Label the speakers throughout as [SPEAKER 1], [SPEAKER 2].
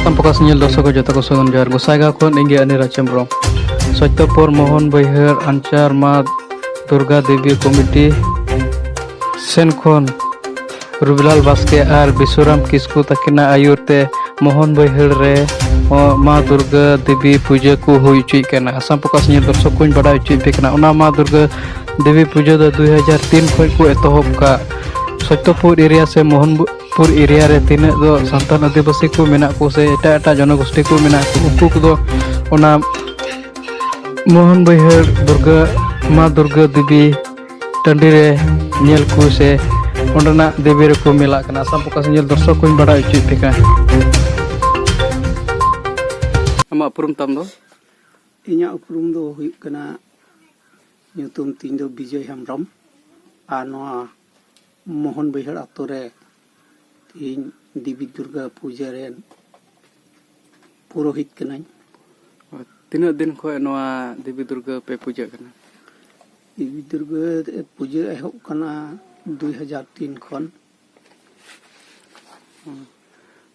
[SPEAKER 1] Asam Pokas Nyil Dosoko Jota ko Sogon Jar Gosaiga kon Ingi Anira Chembro Satyapur Mohan Baihar Anchar Ma Durga Devi Committee Sen Khon Rubilal Baske ar Bisuram Kisku Takina Ayurte Mohan Baihar re Ma Durga Devi Puja ku hui chui kana. Asam Pokas Nyil Dosoko kuñ badai chui pekna ona Ma Durga Devi Puja da 2003 khoj ku etohop ka Satyapur area se Mohanpur area re tina do santan adibasi ko mena ko se eta janogosti ko mena ko unku ko do ona Mohan Baihar Durga Ma Durga Devi tandi re nyel ku se ondana devi re ko mela kana. Asam Pokas Nyil Dosoko kuñ badai chui peka. Ama uprum tam do
[SPEAKER 2] inya uprum do huyuk kana nyutum tin do Bijay Hembrом ar noa Mohan Baihar ato re tin Devi Durga Puja ren purohit kanañ.
[SPEAKER 1] Tinaak din khoj noa Devi Durga pe puja kana?
[SPEAKER 2] Devi Durga Puja ehop kana 2003 khon.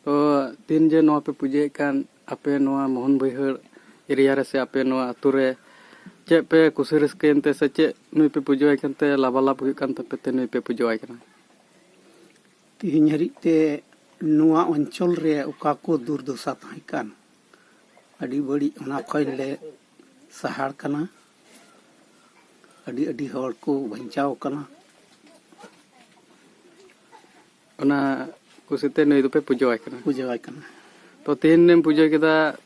[SPEAKER 1] To tin je noa pe puja kan ape noa Mohan Baihar area re se ape noa ato re cek pe kusi raskain te se cek nui pe puja kan te labalap huyuk kan tape te nui pe puja kana?
[SPEAKER 2] Tihiñ harit te noa oncol re oka ko durdosa tahay kan adi badi ona khoj le sahar kana adi hor ko banchaw kana.
[SPEAKER 1] Ona kusite nui do pe puja kana?
[SPEAKER 2] Puja kana.
[SPEAKER 1] To tin nem puja keda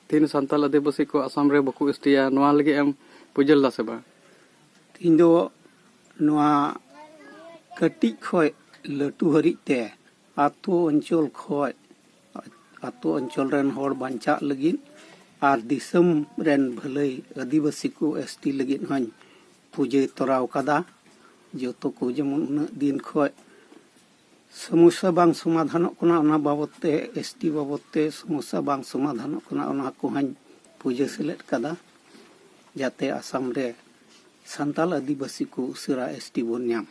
[SPEAKER 1] tin santal adibasi ko Asam re baku istiya noa lagi em pujal da se ba?
[SPEAKER 2] Tihiñ do noa katik khoj latu harit te ato oncol khoj ato oncol ren hor bancak lagin ar disam ren bhalai adibasi ko ST lagin hañ puja toraw kada. Joto ko jemon unak din khoj समस्या बांग समाधानों कना ओना बाबते ST बाबते समस्या बांग समाधानों कना ओना को हाñ पूजा सेलेद कदा जाते आसाम रे संताल आदिवासी को उसरा ST बोन ᱧᱟᱢ.